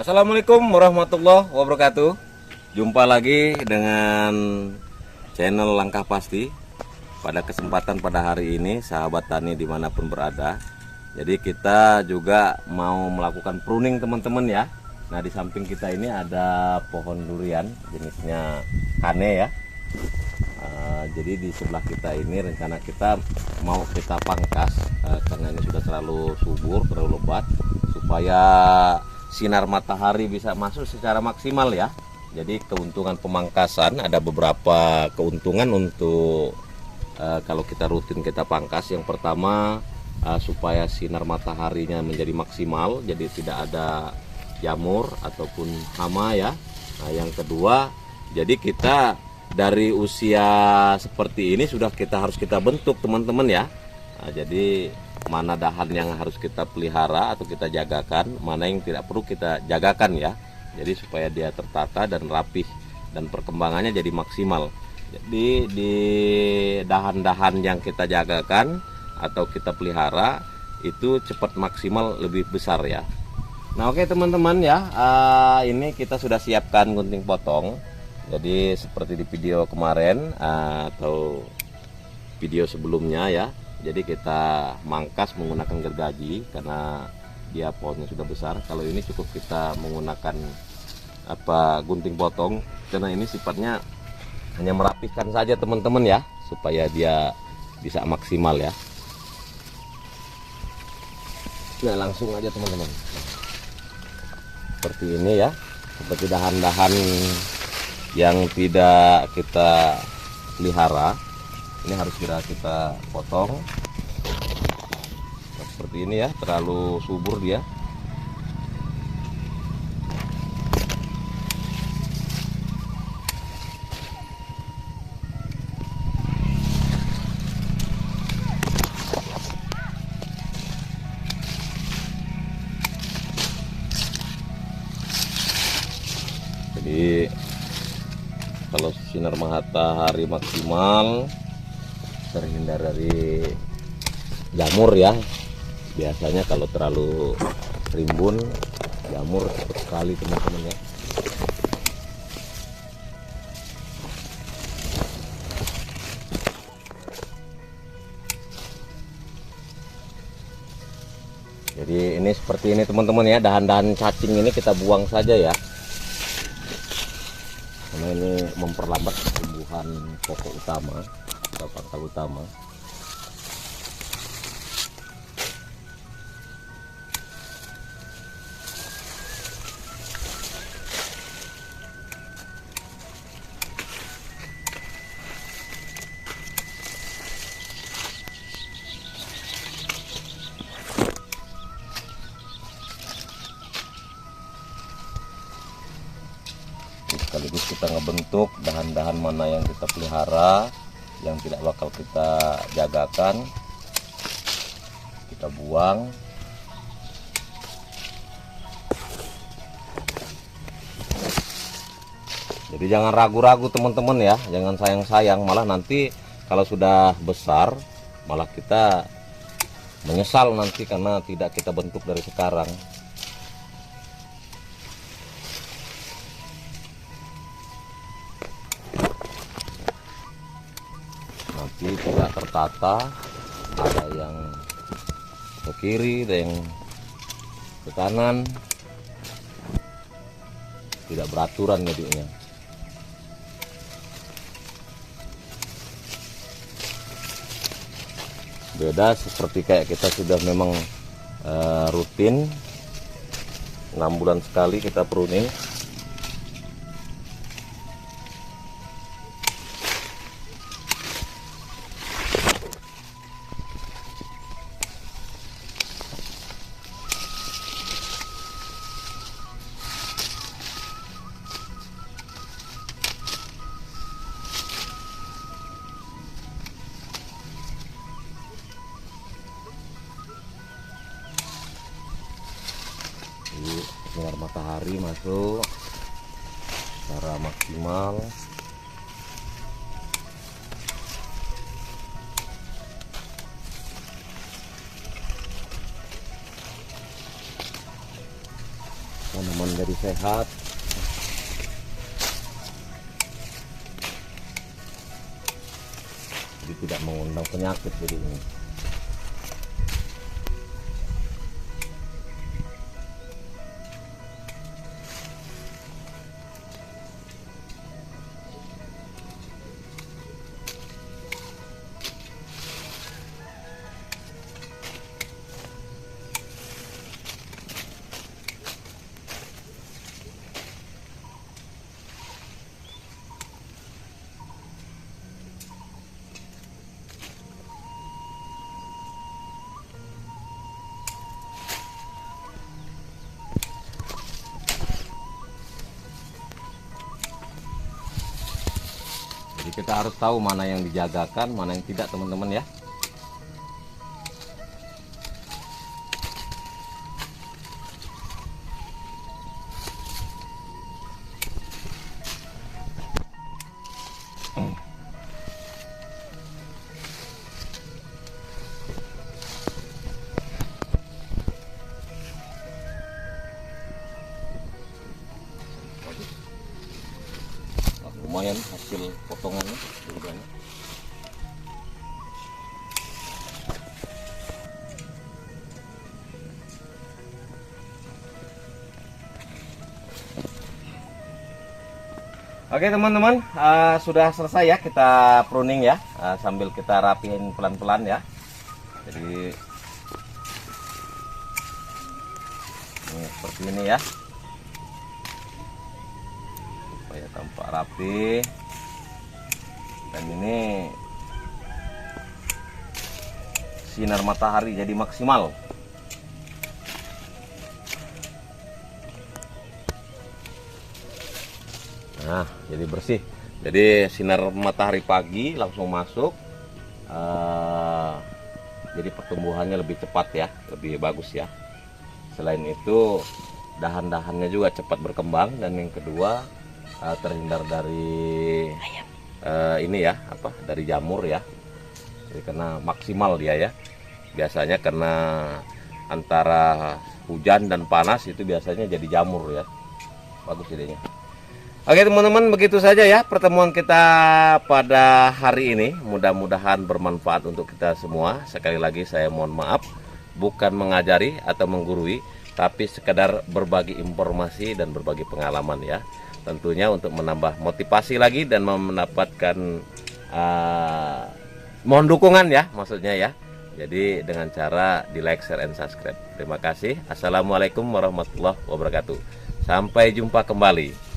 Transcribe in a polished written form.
Assalamualaikum warahmatullahi wabarakatuh. Jumpa lagi dengan channel Langkah Pasti. Pada kesempatan pada hari ini, sahabat tani dimanapun berada, jadi kita juga mau melakukan pruning teman-teman ya. Nah, di samping kita ini ada pohon durian jenisnya kane ya. Jadi di sebelah kita ini rencana kita mau kita pangkas karena ini sudah terlalu subur, terlalu lebat, supaya sinar matahari bisa masuk secara maksimal ya. Jadi keuntungan pemangkasan, ada beberapa keuntungan untuk kalau kita rutin kita pangkas. Yang pertama, supaya sinar mataharinya menjadi maksimal, jadi tidak ada jamur ataupun hama ya. Nah, yang kedua, jadi kita dari usia seperti ini sudah harus kita bentuk teman-teman ya. Nah, jadi mana dahan yang harus kita pelihara atau kita jagakan, mana yang tidak perlu kita jagakan ya. Jadi supaya dia tertata dan rapih dan perkembangannya jadi maksimal. Jadi di dahan-dahan yang kita jagakan atau kita pelihara itu cepat maksimal lebih besar ya. Nah, oke teman-teman ya, ini kita sudah siapkan gunting potong. Jadi seperti di video kemarin atau video sebelumnya ya. Jadi kita mangkas menggunakan gergaji karena dia pohonnya sudah besar. Kalau ini cukup kita menggunakan gunting potong karena ini sifatnya hanya merapihkan saja teman-teman ya, supaya dia bisa maksimal ya. Nah, langsung aja teman-teman. Seperti ini ya, seperti dahan-dahan yang tidak kita pelihara ini harus kita potong. Nah, seperti ini ya, terlalu subur dia. Jadi kalau sinar matahari maksimal, terhindar dari jamur ya. Biasanya kalau terlalu rimbun, jamur cepat sekali teman-teman ya. Jadi ini seperti ini teman-teman ya, dahan-dahan cacing ini kita buang saja ya, karena ini memperlambat pertumbuhan pokok utama atau pangkal utama. Sekaligus kita ngebentuk dahan-dahan mana yang kita pelihara, yang tidak bakal kita jagakan, kita buang. Jadi jangan ragu-ragu teman-teman ya, jangan sayang-sayang, malah nanti kalau sudah besar malah kita menyesal nanti karena tidak kita bentuk dari sekarang. Nanti tidak tertata, ada yang ke kiri, ada yang ke kanan, tidak beraturan jadinya. Beda seperti kayak kita sudah memang rutin 6 bulan sekali kita pruning. Jadi sinar matahari masuk secara maksimal. tanaman dari jadi sehat. Jadi tidak mengundang penyakit jadi ini. Jadi kita harus tahu mana yang dijagakan, mana yang tidak, teman-teman ya. Lumayan hasil potongannya banyak. Oke teman-teman, sudah selesai ya kita pruning ya, sambil kita rapihin pelan-pelan ya. Jadi ini seperti ini ya, supaya tampak rapi. Dan ini sinar matahari jadi maksimal. Nah, jadi bersih. Jadi sinar matahari pagi langsung masuk. Jadi pertumbuhannya lebih cepat ya, lebih bagus ya. Selain itu dahan-dahannya juga cepat berkembang. Dan yang kedua terhindar dari ini ya, dari jamur ya. Jadi karena maksimal dia ya. Biasanya karena antara hujan dan panas itu biasanya jadi jamur ya. Bagus idenya. Oke teman-teman, begitu saja ya pertemuan kita pada hari ini. Mudah-mudahan bermanfaat untuk kita semua. Sekali lagi saya mohon maaf, bukan mengajari atau menggurui, tapi sekedar berbagi informasi dan berbagi pengalaman ya. Tentunya untuk menambah motivasi lagi dan mendapatkan mohon dukungan ya, maksudnya ya. Jadi dengan cara di like, share, and subscribe. Terima kasih. Assalamualaikum warahmatullahi wabarakatuh. Sampai jumpa kembali.